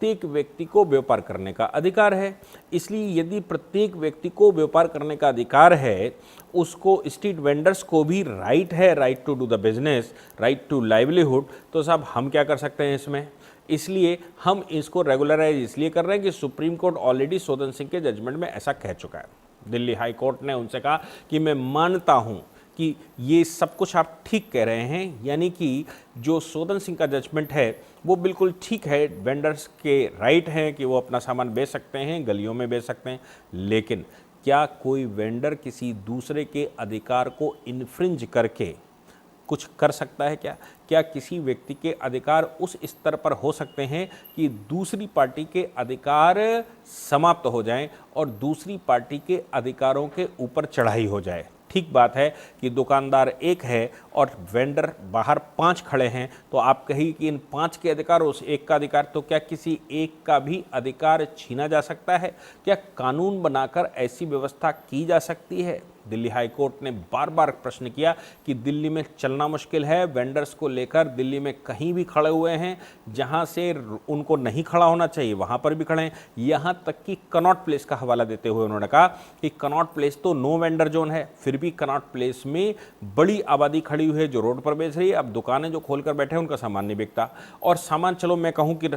प्रत्येक व्यक्ति को व्यापार करने का अधिकार है। इसलिए यदि प्रत्येक व्यक्ति को व्यापार करने का अधिकार है, उसको स्ट्रीट वेंडर्स को भी राइट है, right to do the business, right to livelihood, तो साहब हम क्या कर सकते हैं इसमें? इसलिए हम इसको रेगुलराइज इसलिए कर रहे हैं कि सुप्रीम कोर्ट ऑलरेडी सोदन सिंह के जजमेंट में ऐसा कह चुका है। दिल्ली हाई कोर्ट ने उनसे कहा कि मैं मानता हूं कि ये सब कुछ आप ठीक कह रहे हैं, यानी कि जो सोदन सिंह का जजमेंट है वो बिल्कुल ठीक है, वेंडर्स के राइट हैं कि वो अपना सामान बेच सकते हैं, गलियों में बेच सकते हैं, लेकिन क्या कोई वेंडर किसी दूसरे के अधिकार को इन्फ्रिंज करके कुछ कर सकता है? क्या किसी व्यक्ति के अधिकार उस स्तर पर हो सकते हैं कि दूसरी पार्टी के अधिकार समाप्त हो जाएं और दूसरी पार्टी के अधिकारों के ऊपर चढ़ाई हो जाए? ठीक बात है कि दुकानदार एक है और वेंडर बाहर 5 खड़े हैं, तो आप कहिए कि इन 5 के अधिकार, उस एक का अधिकार, तो क्या किसी एक का भी अधिकार छीना जा सकता है? क्या कानून बनाकर ऐसी व्यवस्था की जा सकती है? दिल्ली हाई कोर्ट ने बार बार प्रश्न किया कि दिल्ली में चलना मुश्किल है, वेंडर्स को लेकर दिल्ली में कहीं भी खड़े हुए हैं, जहां से उनको नहीं खड़ा होना चाहिए वहां पर भी खड़े हैं। यहां तक कि कनॉट प्लेस का हवाला देते हुए उन्होंने कहा कि कनॉट प्लेस तो नो वेंडर जोन है, फिर भी कनॉट प्लेस में बड़ी आबादी खड़ी हुई है जो रोड पर बेच रही है। अब दुकानें जो खोलकर बैठे हैं उनका सामान नहीं बिकता, और सामान चलो मैं कहूँ कि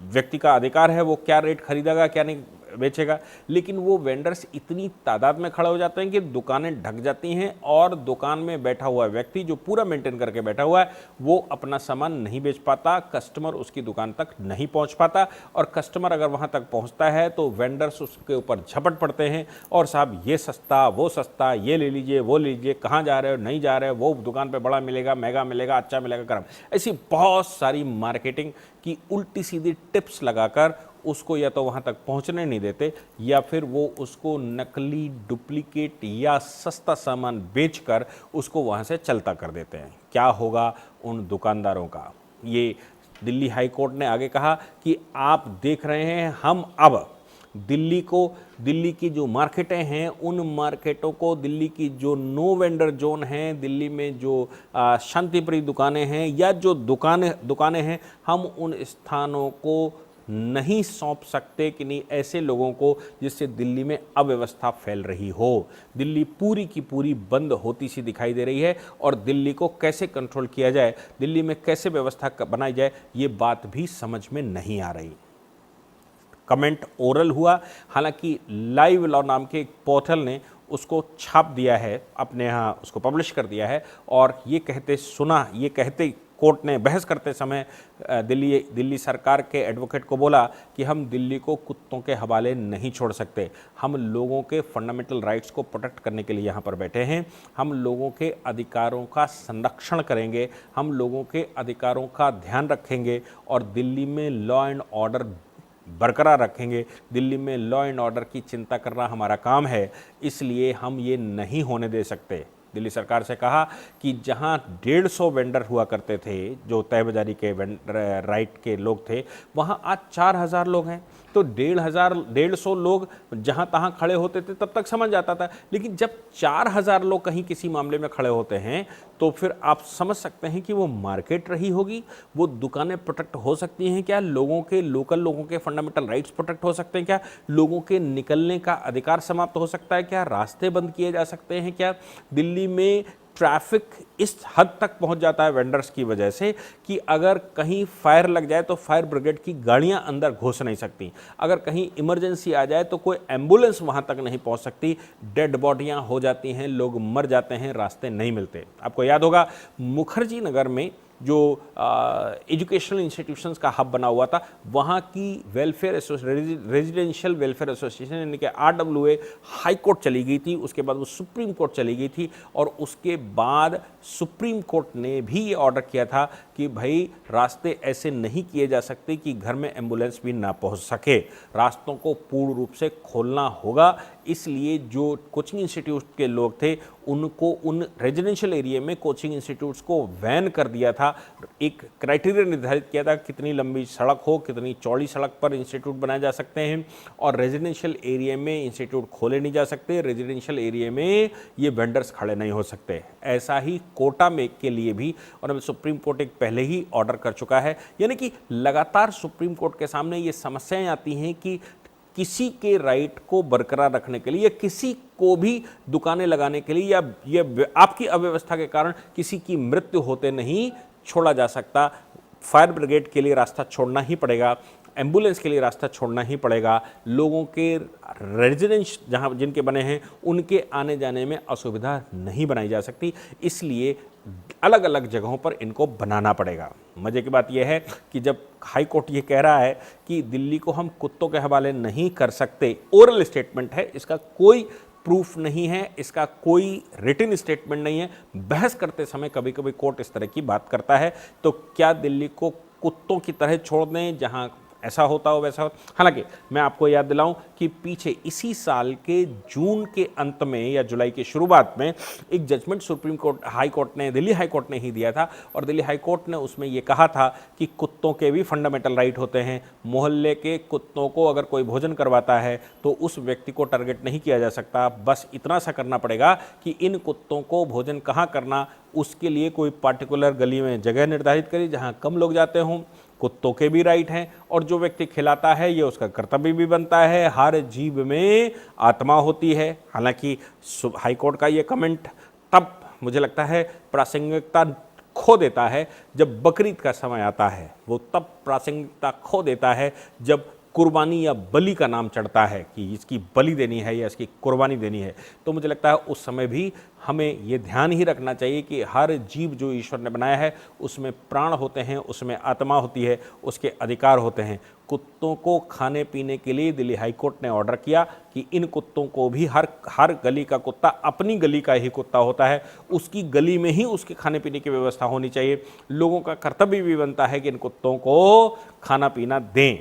व्यक्ति का अधिकार है वो क्या रेट खरीदेगा क्या नहीं बेचेगा, लेकिन वो वेंडर्स इतनी तादाद में खड़े हो जाते हैं कि दुकानें ढक जाती हैं और दुकान में बैठा हुआ व्यक्ति जो पूरा मेंटेन करके बैठा हुआ है वो अपना सामान नहीं बेच पाता, कस्टमर उसकी दुकान तक नहीं पहुंच पाता, और कस्टमर अगर वहां तक पहुंचता है तो वेंडर्स उसके ऊपर झपट पड़ते हैं और साहब ये सस्ता वो सस्ता, ये ले लीजिए वो ले लीजिए, कहाँ जा रहे हो नहीं जा रहे हो, वो दुकान पर बड़ा मिलेगा, महंगा मिलेगा, अच्छा मिलेगा, गर्म, ऐसी बहुत सारी मार्केटिंग की उल्टी सीधी टिप्स लगाकर उसको या तो वहाँ तक पहुँचने नहीं देते या फिर वो उसको नकली, डुप्लीकेट या सस्ता सामान बेचकर उसको वहाँ से चलता कर देते हैं। क्या होगा उन दुकानदारों का? ये दिल्ली हाई कोर्ट ने आगे कहा कि आप देख रहे हैं हम अब दिल्ली की जो मार्केटें हैं उन मार्केटों को, दिल्ली की जो नो वेंडर जोन हैं, दिल्ली में जो शांतिप्रिय दुकानें हैं या जो दुकानें हैं, हम उन स्थानों को नहीं सौंप सकते कि नहीं ऐसे लोगों को जिससे दिल्ली में अव्यवस्था फैल रही हो। दिल्ली पूरी की पूरी बंद होती सी दिखाई दे रही है और दिल्ली को कैसे कंट्रोल किया जाए, दिल्ली में कैसे व्यवस्था बनाई जाए, ये बात भी समझ में नहीं आ रही। कमेंट ओरल हुआ, हालांकि लाइव लॉ नाम के एक पोर्टल ने उसको छाप दिया है, अपने यहाँ उसको पब्लिश कर दिया है, और ये कहते कोर्ट ने बहस करते समय दिल्ली सरकार के एडवोकेट को बोला कि हम दिल्ली को कुत्तों के हवाले नहीं छोड़ सकते, हम लोगों के फंडामेंटल राइट्स को प्रोटेक्ट करने के लिए यहाँ पर बैठे हैं, हम लोगों के अधिकारों का संरक्षण करेंगे, हम लोगों के अधिकारों का ध्यान रखेंगे और दिल्ली में लॉ एंड ऑर्डर बरकरार रखेंगे। दिल्ली में लॉ एंड ऑर्डर की चिंता करना हमारा काम है, इसलिए हम ये नहीं होने दे सकते। दिल्ली सरकार से कहा कि जहां 150 वेंडर हुआ करते थे जो तय बाजारी के राइट के लोग थे, वहां आज 4000 लोग हैं, तो 150 लोग जहां तहां खड़े होते थे तब तक समझ आता था, लेकिन जब 4000 लोग कहीं किसी मामले में खड़े होते हैं तो फिर आप समझ सकते हैं कि वो मार्केट रही होगी, वो दुकानें प्रोटेक्ट हो सकती हैं क्या, लोकल लोगों के फंडामेंटल राइट्स प्रोटेक्ट हो सकते हैं क्या, लोगों के निकलने का अधिकार समाप्त हो सकता है क्या, रास्ते बंद किए जा सकते हैं क्या। दिल्ली में ट्रैफिक इस हद तक पहुंच जाता है वेंडर्स की वजह से कि अगर कहीं फायर लग जाए तो फायर ब्रिगेड की गाड़ियां अंदर घुस नहीं सकती, अगर कहीं इमरजेंसी आ जाए तो कोई एम्बुलेंस वहां तक नहीं पहुंच सकती, डेड बॉडियां हो जाती हैं, लोग मर जाते हैं, रास्ते नहीं मिलते। आपको याद होगा मुखर्जी नगर में जो एजुकेशनल इंस्टीट्यूशंस का हब बना हुआ था, वहाँ की रेजिडेंशियल वेलफेयर एसोसिएशन यानी कि RWA हाई कोर्ट चली गई थी, उसके बाद वो सुप्रीम कोर्ट चली गई थी, और उसके बाद सुप्रीम कोर्ट ने भी ये ऑर्डर किया था कि भाई रास्ते ऐसे नहीं किए जा सकते कि घर में एम्बुलेंस भी ना पहुँच सके, रास्तों को पूर्ण रूप से खोलना होगा। इसलिए जो कोचिंग इंस्टीट्यूट के लोग थे उनको उन रेजिडेंशियल एरिया में कोचिंग इंस्टीट्यूट्स को बैन कर दिया था। एक क्राइटेरिया निर्धारित किया था कितनी लंबी सड़क हो, कितनी चौड़ी सड़क पर इंस्टीट्यूट बनाए जा सकते हैं, और रेजिडेंशियल एरिया में इंस्टीट्यूट खोले नहीं जा सकते, रेजिडेंशियल एरिया में ये वेंडर्स खड़े नहीं हो सकते। ऐसा ही कोटा में के लिए भी और सुप्रीम कोर्ट एक पहले ही ऑर्डर कर चुका है। यानी कि लगातार सुप्रीम कोर्ट के सामने ये समस्याएं आती हैं कि किसी के राइट को बरकरार रखने के लिए या किसी को भी दुकानें लगाने के लिए या आपकी अव्यवस्था के कारण किसी की मृत्यु होते नहीं छोड़ा जा सकता। फायर ब्रिगेड के लिए रास्ता छोड़ना ही पड़ेगा, एम्बुलेंस के लिए रास्ता छोड़ना ही पड़ेगा, लोगों के रेजिडेंस जहां जिनके बने हैं उनके आने जाने में असुविधा नहीं बनाई जा सकती, इसलिए अलग अलग जगहों पर इनको बनाना पड़ेगा। मजे की बात यह है कि जब हाई कोर्ट ये कह रहा है कि दिल्ली को हम कुत्तों के हवाले नहीं कर सकते, ओरल स्टेटमेंट है, इसका कोई प्रूफ नहीं है, इसका कोई रिटन स्टेटमेंट नहीं है, बहस करते समय कभी कभी कोर्ट इस तरह की बात करता है, तो क्या दिल्ली को कुत्तों की तरह छोड़ दें जहां ऐसा होता हो वैसा हो। हालांकि मैं आपको याद दिलाऊं कि पीछे इसी साल के जून के अंत में या जुलाई की शुरुआत में एक judgment Supreme Court High Court ने दिल्ली हाई कोर्ट ने ही दिया था, और दिल्ली हाई कोर्ट ने उसमें यह कहा था कि कुत्तों के भी फंडामेंटल राइट होते हैं। मोहल्ले के कुत्तों को अगर कोई भोजन करवाता है तो उस व्यक्ति को टारगेट नहीं किया जा सकता, बस इतना सा करना पड़ेगा कि इन कुत्तों को भोजन कहाँ करना, उसके लिए कोई पार्टिकुलर गली में जगह निर्धारित करी जहाँ कम लोग जाते हों। कुत्तों के भी राइट हैं, और जो व्यक्ति खिलाता है ये उसका कर्तव्य भी बनता है। हर जीव में आत्मा होती है। हालांकि हाईकोर्ट का ये कमेंट तब मुझे लगता है प्रासंगिकता खो देता है जब बकरीद का समय आता है, वो तब प्रासंगिकता खो देता है जब कुर्बानी या बलि का नाम चढ़ता है कि इसकी बलि देनी है या इसकी कुर्बानी देनी है। तो मुझे लगता है उस समय भी हमें ये ध्यान ही रखना चाहिए कि हर जीव जो ईश्वर ने बनाया है उसमें प्राण होते हैं, उसमें आत्मा होती है, उसके अधिकार होते हैं। कुत्तों को खाने पीने के लिए दिल्ली हाई कोर्ट ने ऑर्डर किया कि इन कुत्तों को भी हर गली का कुत्ता अपनी गली का ही कुत्ता होता है, उसकी गली में ही उसके खाने पीने की व्यवस्था होनी चाहिए। लोगों का कर्तव्य भी बनता है कि इन कुत्तों को खाना पीना दें।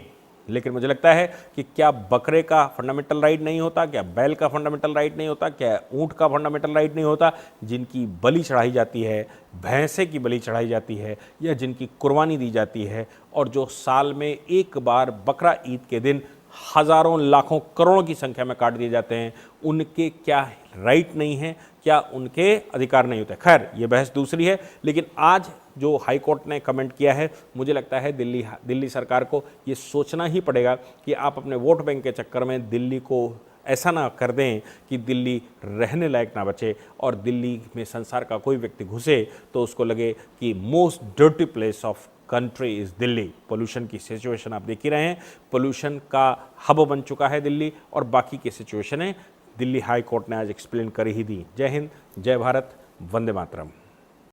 लेकिन मुझे लगता है कि क्या बकरे का फंडामेंटल राइट नहीं होता, क्या बैल का फंडामेंटल राइट नहीं होता, क्या ऊँट का फंडामेंटल राइट नहीं होता, जिनकी बलि चढ़ाई जाती है, भैंसे की बलि चढ़ाई जाती है या जिनकी कुर्बानी दी जाती है, और जो साल में एक बार बकरा ईद के दिन हज़ारों लाखों करोड़ों की संख्या में काट दिए जाते हैं, उनके क्या राइट नहीं है, क्या उनके अधिकार नहीं होते। खैर ये बहस दूसरी है, लेकिन आज जो हाई कोर्ट ने कमेंट किया है, मुझे लगता है दिल्ली सरकार को ये सोचना ही पड़ेगा कि आप अपने वोट बैंक के चक्कर में दिल्ली को ऐसा ना कर दें कि दिल्ली रहने लायक ना बचे, और दिल्ली में संसार का कोई व्यक्ति घुसे तो उसको लगे कि most dirty place of country is Delhi. Pollution की सिचुएशन आप देख ही रहे हैं, पोल्यूशन का हब बन चुका है दिल्ली, और बाकी की सिचुएशन है दिल्ली हाई कोर्ट ने आज एक्सप्लेन कर ही दी। जय हिंद, जय भारत, वंदे मातरम।